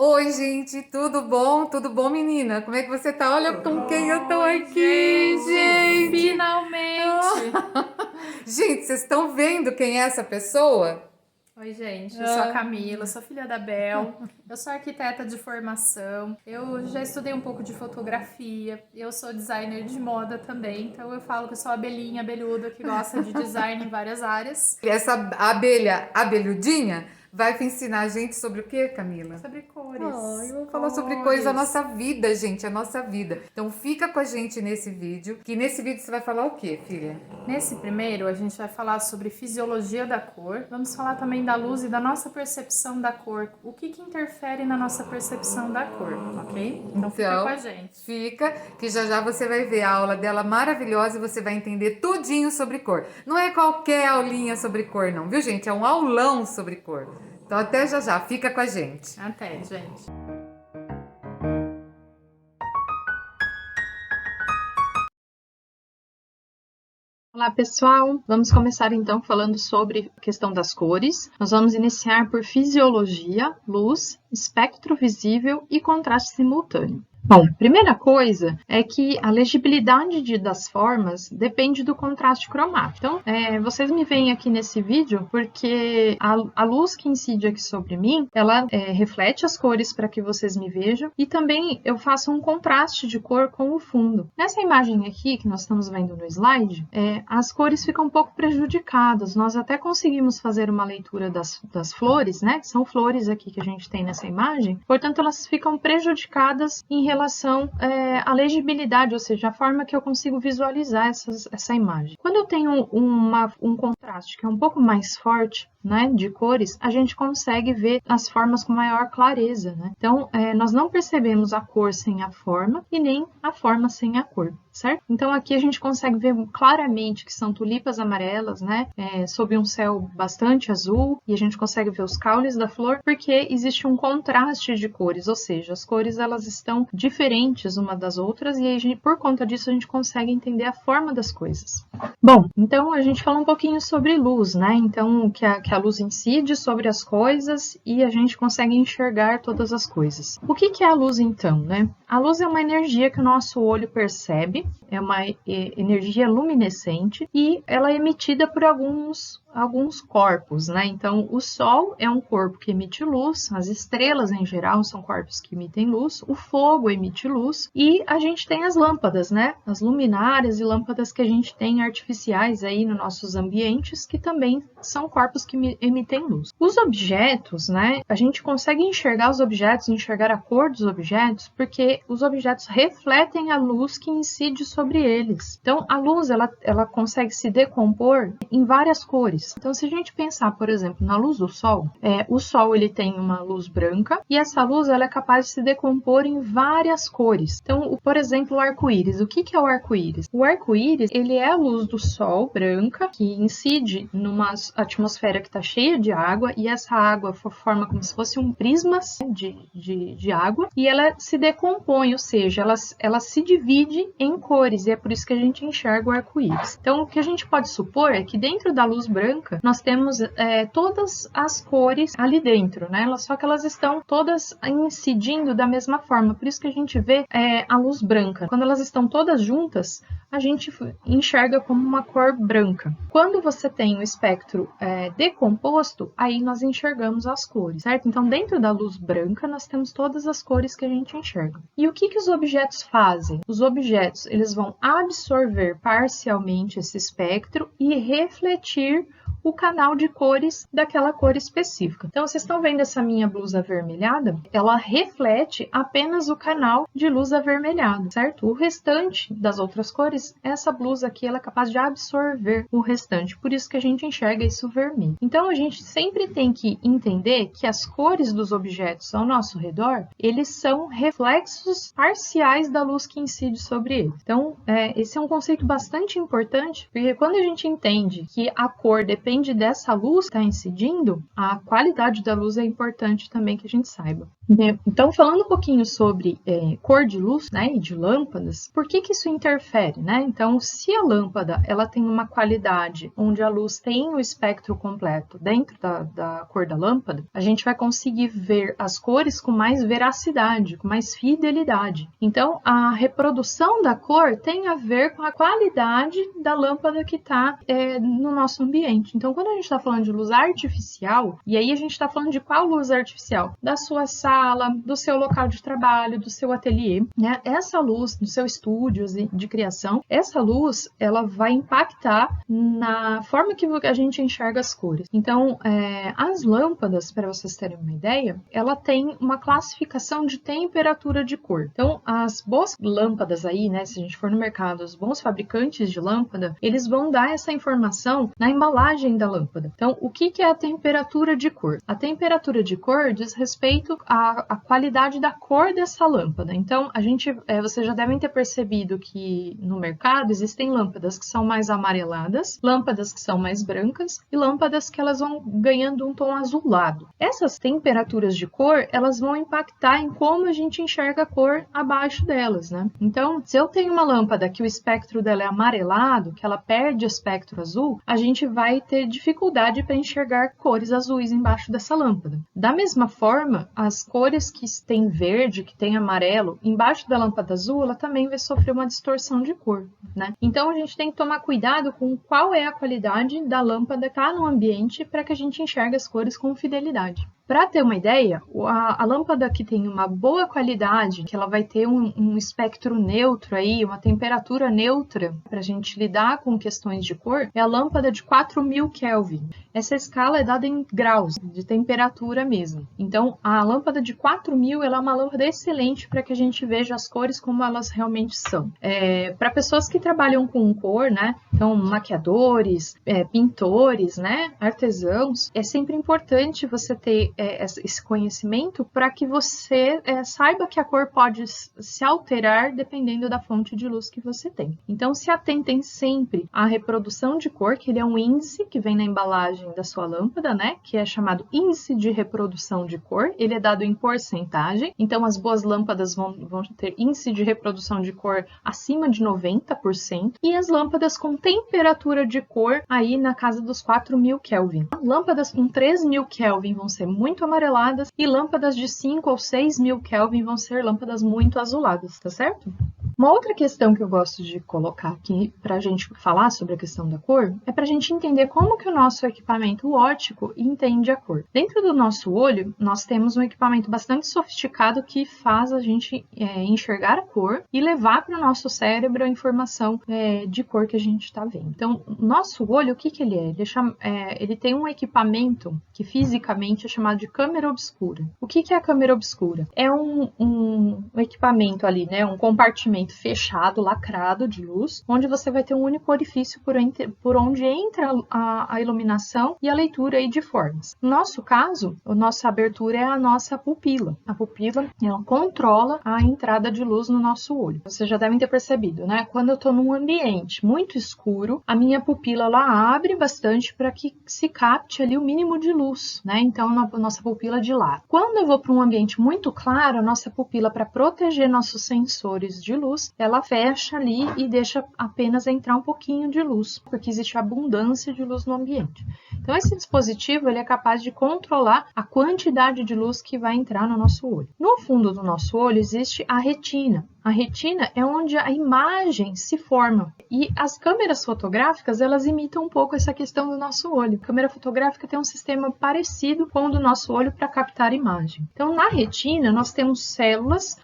Oi, gente, tudo bom? Tudo bom, menina? Como é que você tá? Olha com quem eu tô Oi, aqui, gente! gente! Finalmente! Ah. Gente, vocês estão vendo quem é essa pessoa? Oi, gente, eu sou a Ah. Camila, sou filha da Bel, eu sou arquiteta de formação, eu já estudei um pouco de fotografia, eu sou designer de moda também, então eu falo que eu sou a abelhinha abelhuda que gosta de design em várias áreas. Essa abelha abelhudinha vai te ensinar a gente sobre o quê, Camila? Sobre Eu cores, vou falar sobre coisa da cores. nossa vida, gente, a nossa vida. Então fica com a gente nesse vídeo, que nesse vídeo você vai falar o quê, filha? Nesse primeiro, a gente vai falar sobre fisiologia da cor, vamos falar também da luz e da nossa percepção da cor, o que interfere na nossa percepção da cor, ok? Então fica com a Então, gente. fica que já já você vai ver a aula dela maravilhosa e você vai entender tudinho sobre cor. Não é qualquer aulinha sobre cor, não, viu, gente? É um aulão sobre cor. Então, até já já, fica com a gente. Até, gente. Olá, pessoal! Vamos começar então falando sobre a questão das cores. Nós vamos iniciar por fisiologia, luz, espectro visível e contraste simultâneo. Bom, primeira coisa é que a legibilidade das formas depende do contraste cromático. Então, vocês me veem aqui nesse vídeo porque a luz que incide aqui sobre mim, ela reflete as cores para que vocês me vejam e também eu faço um contraste de cor com o fundo. Nessa imagem aqui que nós estamos vendo no slide, as cores ficam um pouco prejudicadas. Nós até conseguimos fazer uma leitura das flores, né? Que são flores aqui que a gente tem nessa imagem. Portanto, elas ficam prejudicadas em relação à legibilidade, ou seja, a forma que eu consigo visualizar essa imagem. Quando eu tenho um contraste que é um pouco mais forte, né, de cores, a gente consegue ver as formas com maior clareza, né? Então, nós não percebemos a cor sem a forma e nem a forma sem a cor, certo? Então, aqui a gente consegue ver claramente que são tulipas amarelas, né, sob um céu bastante azul, e a gente consegue ver os caules da flor porque existe um contraste de cores, ou seja, as cores elas estão diferentes uma das outras e aí, por conta disso a gente consegue entender a forma das coisas. Bom, então a gente fala um pouquinho sobre luz, né? Então, que a luz incide sobre as coisas e a gente consegue enxergar todas as coisas. O que é a luz, então, né? A luz é uma energia que o nosso olho percebe, é uma energia luminescente e ela é emitida por alguns corpos, né? Então, o Sol é um corpo que emite luz, as estrelas em geral são corpos que emitem luz, o fogo emite luz e a gente tem as lâmpadas, né? As luminárias e lâmpadas que a gente tem artificiais aí nos nossos ambientes, que também são corpos que emitem luz. Os objetos, né? A gente consegue enxergar os objetos, enxergar a cor dos objetos, porque os objetos refletem a luz que incide sobre eles. Então, a luz, ela consegue se decompor em várias cores. Então, se a gente pensar, por exemplo, na luz do Sol, o Sol ele tem uma luz branca e essa luz ela é capaz de se decompor em várias cores. Então, por exemplo, o arco-íris. O que é o arco-íris? O arco-íris ele é a luz do Sol branca que incide numa atmosfera que está cheia de água e essa água forma como se fosse um prisma de água e ela se decompõe, ou seja, ela se divide em cores e é por isso que a gente enxerga o arco-íris. Então, o que a gente pode supor é que dentro da luz branca nós temos todas as cores ali dentro, né? Só que elas estão todas incidindo da mesma forma, por isso que a gente vê a luz branca. Quando elas estão todas juntas, a gente enxerga como uma cor branca. Quando você tem o espectro decomposto, aí nós enxergamos as cores, certo? Então, dentro da luz branca, nós temos todas as cores que a gente enxerga. E o que os objetos fazem? Os objetos, eles vão absorver parcialmente esse espectro e refletir o canal de cores daquela cor específica. Então, vocês estão vendo essa minha blusa avermelhada? Ela reflete apenas o canal de luz avermelhado, certo? O restante das outras cores, essa blusa aqui, ela é capaz de absorver o restante, por isso que a gente enxerga isso vermelho. Então, a gente sempre tem que entender que as cores dos objetos ao nosso redor, eles são reflexos parciais da luz que incide sobre eles. Então, esse é um conceito bastante importante, porque quando a gente entende que a cor depende dessa luz que está incidindo, a qualidade da luz é importante também que a gente saiba. Então, falando um pouquinho sobre cor de luz, né, e de lâmpadas, por que isso interfere, né? Então, se a lâmpada ela tem uma qualidade onde a luz tem o espectro completo dentro da cor da lâmpada, a gente vai conseguir ver as cores com mais veracidade, com mais fidelidade. Então, a reprodução da cor tem a ver com a qualidade da lâmpada que está no nosso ambiente. Então, quando a gente está falando de luz artificial, e aí a gente está falando de qual luz artificial? Da sua sala, do seu local de trabalho, do seu ateliê, né? Essa luz, do seu estúdio de criação, essa luz, ela vai impactar na forma que a gente enxerga as cores. Então, as lâmpadas, para vocês terem uma ideia, ela tem uma classificação de temperatura de cor. Então, as boas lâmpadas aí, né, se a gente for no mercado, os bons fabricantes de lâmpada, eles vão dar essa informação na embalagem da lâmpada. Então, o que é a temperatura de cor? A temperatura de cor diz respeito à qualidade da cor dessa lâmpada. Então, vocês já devem ter percebido que no mercado existem lâmpadas que são mais amareladas, lâmpadas que são mais brancas e lâmpadas que elas vão ganhando um tom azulado. Essas temperaturas de cor, elas vão impactar em como a gente enxerga a cor abaixo delas, né? Então, se eu tenho uma lâmpada que o espectro dela é amarelado, que ela perde o espectro azul, a gente vai ter dificuldade para enxergar cores azuis embaixo dessa lâmpada. Da mesma forma, as cores que têm verde, que têm amarelo, embaixo da lâmpada azul, ela também vai sofrer uma distorção de cor, né? Então, a gente tem que tomar cuidado com qual é a qualidade da lâmpada que está no ambiente para que a gente enxergue as cores com fidelidade. Para ter uma ideia, a lâmpada que tem uma boa qualidade, que ela vai ter um espectro neutro aí, uma temperatura neutra para a gente lidar com questões de cor, é a lâmpada de 4000 Kelvin. Essa escala é dada em graus de temperatura mesmo. Então, a lâmpada de 4000 ela é uma lâmpada excelente para que a gente veja as cores como elas realmente são. Para pessoas que trabalham com cor, né? Então, maquiadores, pintores, né? Artesãos, é sempre importante você ter esse conhecimento para que você saiba que a cor pode se alterar dependendo da fonte de luz que você tem. Então, se atentem sempre à reprodução de cor, que ele é um índice que vem na embalagem da sua lâmpada, né? Que é chamado índice de reprodução de cor. Ele é dado em porcentagem. Então, as boas lâmpadas vão ter índice de reprodução de cor acima de 90%. E as lâmpadas com temperatura de cor aí na casa dos 4000 Kelvin. Lâmpadas com 3000 Kelvin vão ser muito amareladas e lâmpadas de 5 ou 6000 Kelvin vão ser lâmpadas muito azuladas, tá certo? Uma outra questão que eu gosto de colocar aqui para a gente falar sobre a questão da cor é para a gente entender como que o nosso equipamento óptico entende a cor. Dentro do nosso olho, nós temos um equipamento bastante sofisticado que faz a gente enxergar a cor e levar para o nosso cérebro a informação de cor que a gente está vendo. Então, nosso olho, o que ele é? Ele tem um equipamento que fisicamente é chamado de câmera obscura. O que é a câmera obscura? É um equipamento ali, né? Um compartimento fechado, lacrado de luz, onde você vai ter um único orifício por onde entra a iluminação e a leitura aí de formas. No nosso caso, a nossa abertura é a nossa pupila. A pupila, ela controla a entrada de luz no nosso olho. Vocês já devem ter percebido, né? Quando eu estou num ambiente muito escuro, a minha pupila ela abre bastante para que se capte ali o mínimo de luz, né? Então, a nossa pupila dilata. Quando eu vou para um ambiente muito claro, a nossa pupila, para proteger nossos sensores de luz, ela fecha ali e deixa apenas entrar um pouquinho de luz, porque existe abundância de luz no ambiente. Então, esse dispositivo ele é capaz de controlar a quantidade de luz que vai entrar no nosso olho. No fundo do nosso olho existe a retina. A retina é onde a imagem se forma. E as câmeras fotográficas, elas imitam um pouco essa questão do nosso olho. A câmera fotográfica tem um sistema parecido com o do nosso olho para captar imagem. Então, na retina, nós temos células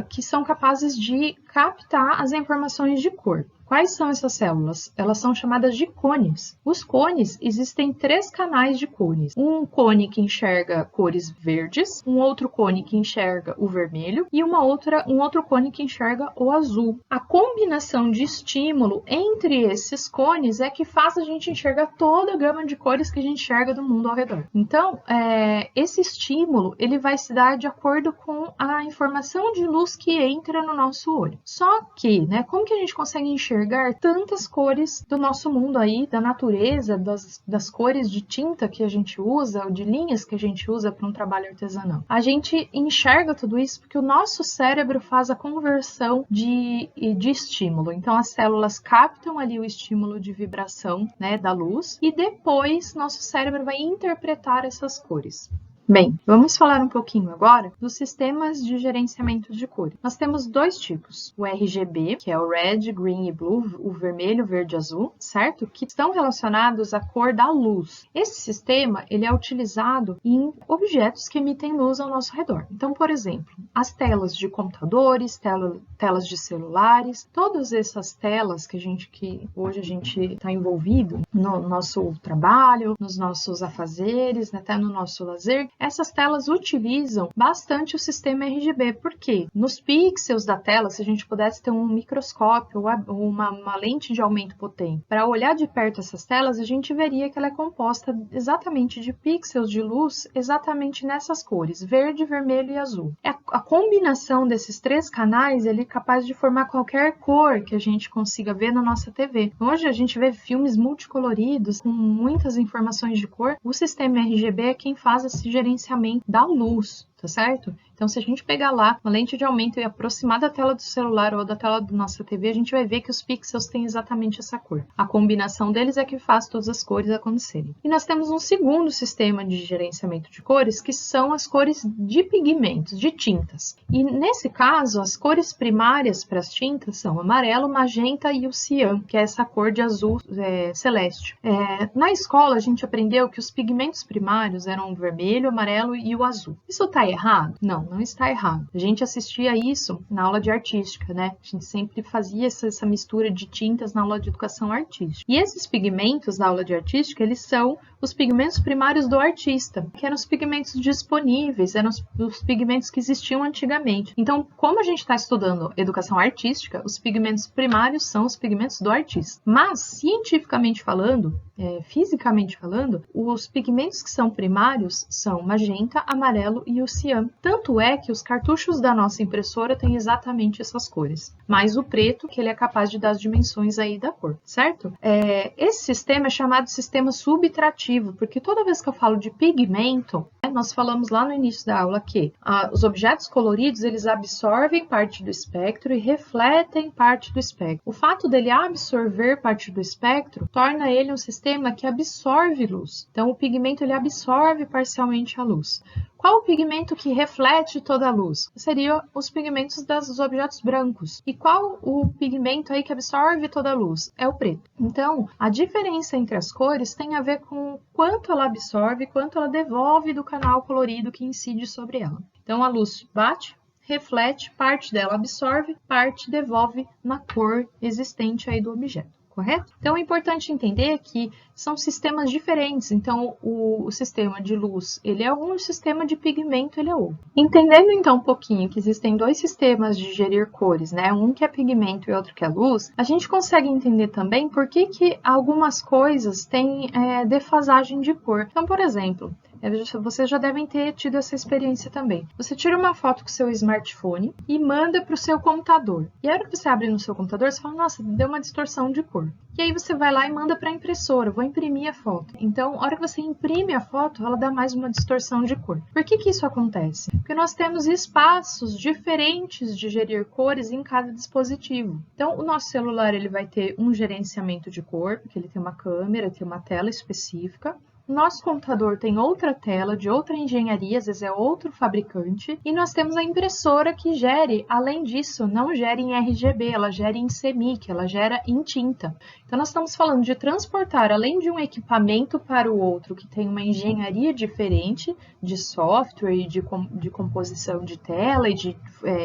que são capazes de captar as informações de cor. Quais são essas células? Elas são chamadas de cones. Os cones, existem 3 canais de cones. Um cone que enxerga cores verdes, um outro cone que enxerga o vermelho e um outro cone que enxerga o azul. A combinação de estímulo entre esses cones é que faz a gente enxergar toda a gama de cores que a gente enxerga do mundo ao redor. Então, esse estímulo ele vai se dar de acordo com a informação de luz que entra no nosso olho. Só que, né, como que a gente consegue enxergar enxergar tantas cores do nosso mundo aí, da natureza, das cores de tinta que a gente usa, ou de linhas que a gente usa para um trabalho artesanal. A gente enxerga tudo isso porque o nosso cérebro faz a conversão de estímulo. Então, as células captam ali o estímulo de vibração, né, da luz, e depois nosso cérebro vai interpretar essas cores. Bem, vamos falar um pouquinho agora dos sistemas de gerenciamento de cores. Nós temos dois tipos, o RGB, que é o Red, Green e Blue, o vermelho, verde e azul, certo? Que estão relacionados à cor da luz. Esse sistema, ele é utilizado em objetos que emitem luz ao nosso redor. Então, por exemplo, as telas de computadores, telas de celulares, todas essas telas que hoje a gente está envolvido no nosso trabalho, nos nossos afazeres, até no nosso lazer, essas telas utilizam bastante o sistema RGB. Por quê? Nos pixels da tela, se a gente pudesse ter um microscópio ou uma lente de aumento potente, para olhar de perto essas telas, a gente veria que ela é composta exatamente de pixels de luz, exatamente nessas cores, verde, vermelho e azul. A combinação desses três canais, ele é capaz de formar qualquer cor que a gente consiga ver na nossa TV. Hoje a gente vê filmes multicoloridos, com muitas informações de cor. O sistema RGB é quem faz esse gerenciamento da luz, tá certo? Então, se a gente pegar lá uma lente de aumento e aproximar da tela do celular ou da tela da nossa TV, a gente vai ver que os pixels têm exatamente essa cor. A combinação deles é que faz todas as cores acontecerem. E nós temos um segundo sistema de gerenciamento de cores, que são as cores de pigmentos, de tintas. E nesse caso, as cores primárias para as tintas são o amarelo, magenta e o cian, que é essa cor de azul celeste. Na escola, a gente aprendeu que os pigmentos primários eram o vermelho, o amarelo e o azul. Isso está errado? Não está errado. A gente assistia isso na aula de artística, né? A gente sempre fazia essa mistura de tintas na aula de educação artística. E esses pigmentos na aula de artística, eles são os pigmentos primários do artista, que eram os pigmentos disponíveis, eram os pigmentos que existiam antigamente. Então, como a gente está estudando educação artística, os pigmentos primários são os pigmentos do artista. Mas, cientificamente falando, fisicamente falando, os pigmentos que são primários são magenta, amarelo e o cian. Tanto é que os cartuchos da nossa impressora têm exatamente essas cores, mais o preto, que ele é capaz de dar as dimensões aí da cor, certo? Esse sistema é chamado sistema subtrativo, porque toda vez que eu falo de pigmento, nós falamos lá no início da aula que os objetos coloridos, eles absorvem parte do espectro e refletem parte do espectro. O fato dele absorver parte do espectro torna ele um sistema que absorve luz. Então, o pigmento ele absorve parcialmente a luz. Qual o pigmento que reflete toda a luz? Seriam os pigmentos dos objetos brancos. E qual o pigmento aí que absorve toda a luz? É o preto. Então, a diferença entre as cores tem a ver com quanto ela absorve, quanto ela devolve do canal colorido que incide sobre ela. Então, a luz bate, reflete, parte dela absorve, parte devolve na cor existente aí do objeto. Correto? Então, é importante entender que são sistemas diferentes. Então, o sistema de luz, ele é um, o sistema de pigmento, ele é outro. Entendendo, então, um pouquinho que existem dois sistemas de gerir cores, né? Um que é pigmento e outro que é luz, a gente consegue entender também por que algumas coisas têm defasagem de cor. Então, por exemplo, vocês já devem ter tido essa experiência também. Você tira uma foto com o seu smartphone e manda para o seu computador. E a hora que você abre no seu computador, você fala, nossa, deu uma distorção de cor. E aí você vai lá e manda para a impressora, vou imprimir a foto. Então, a hora que você imprime a foto, ela dá mais uma distorção de cor. Por que isso acontece? Porque nós temos espaços diferentes de gerir cores em cada dispositivo. Então, o nosso celular ele vai ter um gerenciamento de cor, porque ele tem uma câmera, tem uma tela específica. Nosso computador tem outra tela, de outra engenharia, às vezes é outro fabricante, e nós temos a impressora que gere, além disso, não gera em RGB, ela gera em CMYK, ela gera em tinta. Então, nós estamos falando de transportar, além de um equipamento para o outro, que tem uma engenharia diferente de software e de composição de tela e de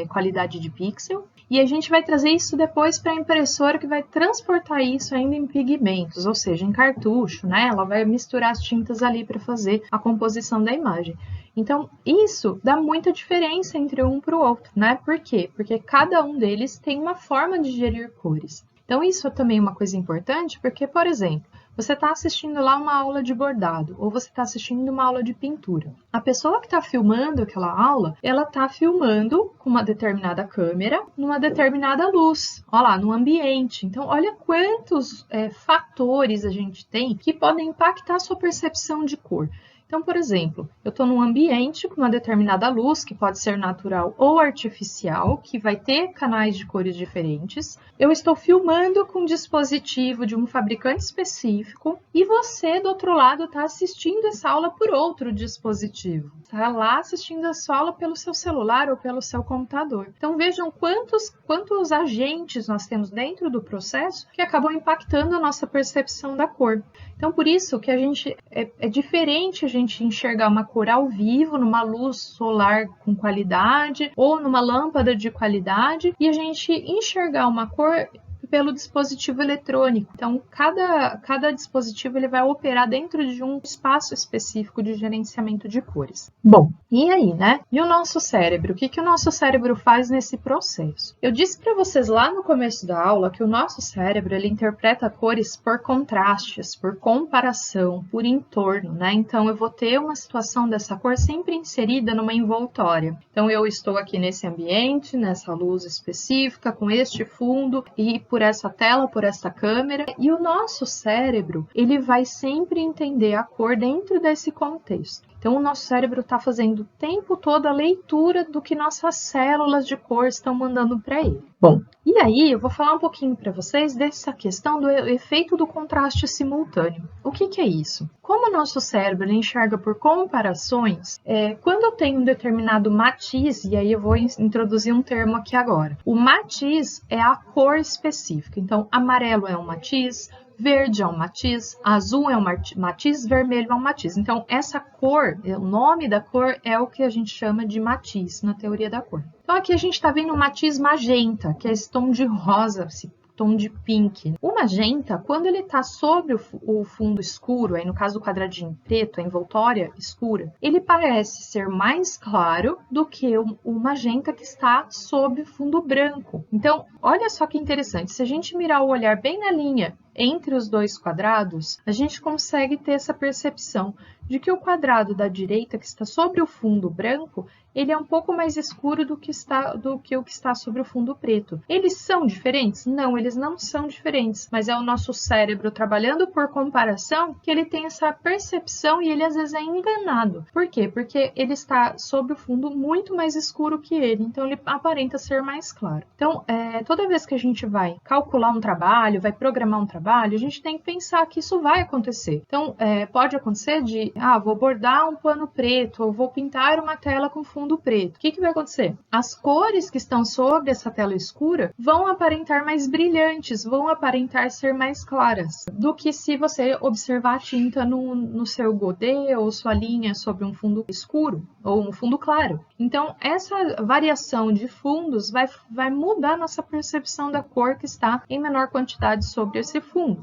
qualidade de pixel, e a gente vai trazer isso depois para a impressora que vai transportar isso ainda em pigmentos, ou seja, em cartucho, né? Ela vai misturar as tintas ali para fazer a composição da imagem. Então, isso dá muita diferença entre um para o outro, né? Por quê? Porque cada um deles tem uma forma de gerir cores. Então, isso é também uma coisa importante, porque, por exemplo, Você está assistindo lá uma aula de bordado ou você está assistindo uma aula de pintura. A pessoa que está filmando aquela aula, ela está filmando com uma determinada câmera, numa determinada luz, olha lá, no ambiente. Então, olha quantos fatores a gente tem que podem impactar a sua percepção de cor. Então, por exemplo, eu estou num ambiente com uma determinada luz, que pode ser natural ou artificial, que vai ter canais de cores diferentes. Eu estou filmando com um dispositivo de um fabricante específico e você, do outro lado, está assistindo essa aula por outro dispositivo. Está lá assistindo essa aula pelo seu celular ou pelo seu computador. Então, vejam quantos agentes nós temos dentro do processo que acabam impactando a nossa percepção da cor. Então, por isso que a gente é diferente a gente enxergar uma cor ao vivo, numa luz solar com qualidade, ou numa lâmpada de qualidade, e a gente enxergar uma cor pelo dispositivo eletrônico. Então, cada dispositivo ele vai operar dentro de um espaço específico de gerenciamento de cores. Bom, e aí, né? E o nosso cérebro? O que o nosso cérebro faz nesse processo? Eu disse para vocês lá no começo da aula que o nosso cérebro ele interpreta cores por contrastes, por comparação, por entorno, né? Então, eu vou ter uma situação dessa cor sempre inserida numa envoltória. Então, eu estou aqui nesse ambiente, nessa luz específica, com este fundo e por essa tela, por essa câmera, e o nosso cérebro, ele vai sempre entender a cor dentro desse contexto. Então, o nosso cérebro está fazendo o tempo todo a leitura do que nossas células de cor estão mandando para ele. Bom, e aí eu vou falar um pouquinho para vocês dessa questão do efeito do contraste simultâneo. O que é isso? Como o nosso cérebro enxerga por comparações, quando eu tenho um determinado matiz, e aí eu vou introduzir um termo aqui agora. O matiz é a cor específica. Então, amarelo é um matiz, verde é um matiz, azul é um matiz, vermelho é um matiz. Então, essa cor, o nome da cor é o que a gente chama de matiz na teoria da cor. Então, aqui a gente está vendo o matiz magenta, que é esse tom de rosa, esse tom de pink. O magenta, quando ele está sobre o fundo escuro, aí no caso do quadradinho preto, a envoltória escura, ele parece ser mais claro do que o magenta que está sob o fundo branco. Então, olha só que interessante, se a gente mirar o olhar bem na linha entre os dois quadrados, a gente consegue ter essa percepção de que o quadrado da direita, que está sobre o fundo branco, ele é um pouco mais escuro do que o que está sobre o fundo preto. Eles são diferentes? Não, eles não são diferentes, mas é o nosso cérebro trabalhando por comparação que ele tem essa percepção e ele às vezes é enganado. Por quê? Porque ele está sobre o fundo muito mais escuro que ele, então ele aparenta ser mais claro. Então, toda vez que a gente vai calcular um trabalho, vai programar um trabalho, a gente tem que pensar que isso vai acontecer. Então, pode acontecer de, vou bordar um pano preto, ou vou pintar uma tela com fundo preto. O que vai acontecer? As cores que estão sobre essa tela escura vão aparentar mais brilhantes, vão aparentar ser mais claras do que se você observar a tinta no seu godê ou sua linha sobre um fundo escuro ou um fundo claro. Então, essa variação de fundos vai mudar nossa percepção da cor que está em menor quantidade sobre esse fundo.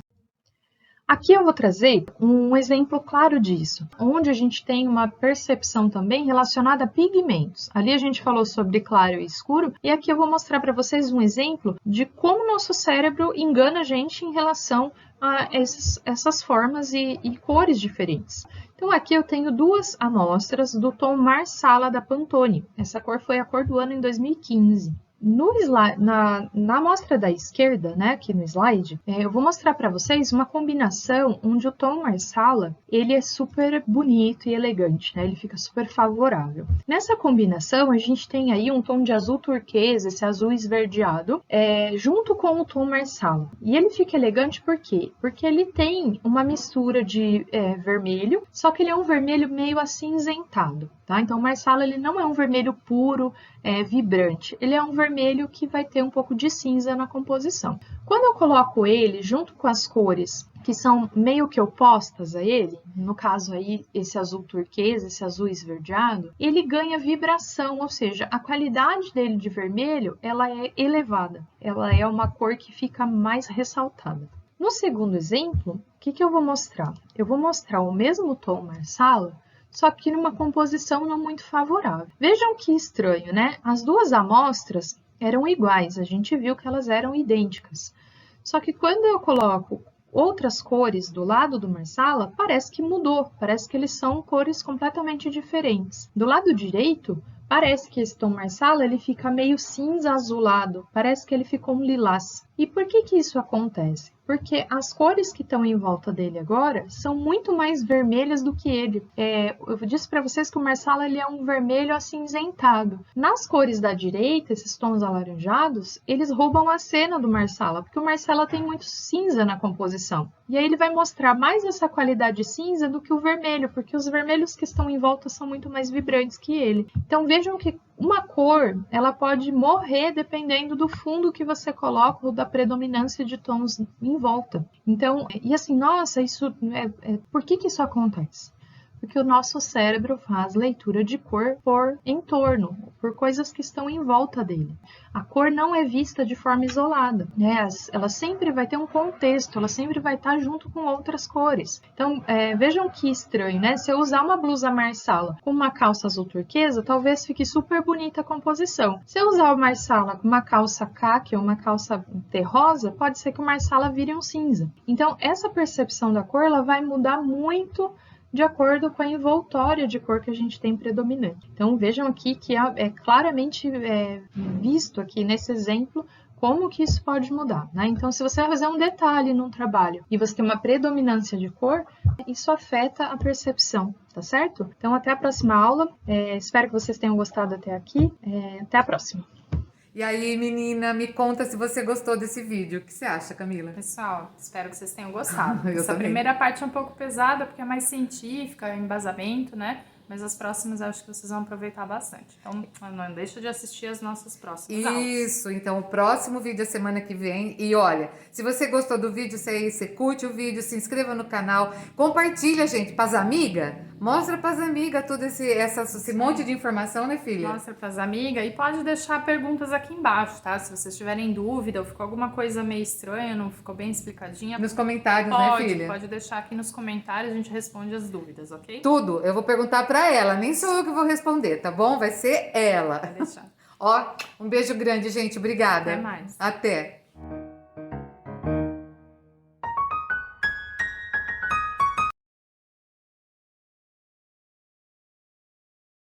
Aqui eu vou trazer um exemplo claro disso, onde a gente tem uma percepção também relacionada a pigmentos. Ali a gente falou sobre claro e escuro, e aqui eu vou mostrar para vocês um exemplo de como o nosso cérebro engana a gente em relação a essas formas e cores diferentes. Então aqui eu tenho duas amostras do tom Marsala da Pantone. Essa cor foi a cor do ano em 2015. Na amostra da esquerda, né, aqui no slide, eu vou mostrar para vocês uma combinação onde o tom Marsala ele é super bonito e elegante, né, ele fica super favorável. Nessa combinação, a gente tem aí um tom de azul turquesa, esse azul esverdeado, junto com o tom Marsala. E ele fica elegante por quê? Porque ele tem uma mistura de vermelho, só que ele é um vermelho meio acinzentado. Tá? Então, o Marsala ele não é um vermelho puro, vibrante. Ele é um vermelho que vai ter um pouco de cinza na composição. Quando eu coloco ele junto com as cores que são meio que opostas a ele, no caso aí esse azul turquesa, esse azul esverdeado, ele ganha vibração, ou seja, a qualidade dele de vermelho ela é elevada. Ela é uma cor que fica mais ressaltada. No segundo exemplo, o que eu vou mostrar? Eu vou mostrar o mesmo tom Marsala, só que numa composição não muito favorável. Vejam que estranho, né? As duas amostras eram iguais, a gente viu que elas eram idênticas. Só que quando eu coloco outras cores do lado do Marsala, parece que mudou, parece que eles são cores completamente diferentes. Do lado direito, parece que esse tom Marsala ele fica meio cinza azulado, parece que ele ficou um lilás. E por que que isso acontece? Porque as cores que estão em volta dele agora são muito mais vermelhas do que ele. Eu disse para vocês que o Marsala ele é um vermelho acinzentado. Nas cores da direita, esses tons alaranjados, eles roubam a cena do Marsala, porque o Marsala tem muito cinza na composição. E aí ele vai mostrar mais essa qualidade cinza do que o vermelho, porque os vermelhos que estão em volta são muito mais vibrantes que ele. Então vejam que uma cor, ela pode morrer dependendo do fundo que você coloca ou da predominância de tons em volta. Então, e assim, nossa, por que que isso acontece? Porque o nosso cérebro faz leitura de cor por entorno, por coisas que estão em volta dele. A cor não é vista de forma isolada, né? Ela sempre vai ter um contexto, ela sempre vai estar junto com outras cores. Então, vejam que estranho, né? Se eu usar uma blusa Marsala com uma calça azul turquesa, talvez fique super bonita a composição. Se eu usar o Marsala com uma calça caqui ou uma calça terrosa, pode ser que o Marsala vire um cinza. Então, essa percepção da cor, ela vai mudar muito de acordo com a envoltória de cor que a gente tem predominante. Então, vejam aqui que é claramente visto aqui nesse exemplo como que isso pode mudar, né? Então, se você vai fazer um detalhe num trabalho e você tem uma predominância de cor, isso afeta a percepção, tá certo? Então, até a próxima aula. Espero que vocês tenham gostado até aqui. Até a próxima. E aí, menina, me conta se você gostou desse vídeo. O que você acha, Camila? Pessoal, espero que vocês tenham gostado. Eu Essa também. primeira parte é um pouco pesada, porque é mais científica, embasamento, né? Mas as próximas eu acho que vocês vão aproveitar bastante. Então, não deixa de assistir as nossas próximas aulas. Isso, então o próximo vídeo é semana que vem. E olha, se você gostou do vídeo, você curte o vídeo, se inscreva no canal, compartilha, gente, pras amigas. Mostra pras amigas todo esse monte de informação, né, filha? Mostra pras amigas e pode deixar perguntas aqui embaixo, tá? Se vocês tiverem dúvida ou ficou alguma coisa meio estranha, não ficou bem explicadinha, Nos comentários, né, filha? Pode deixar aqui nos comentários, a gente responde as dúvidas, ok? Tudo, eu vou perguntar pra ela, nem sou eu que vou responder, tá bom? Vai ser ela. Vai deixar. Ó, um beijo grande, gente, obrigada. Até mais. Até.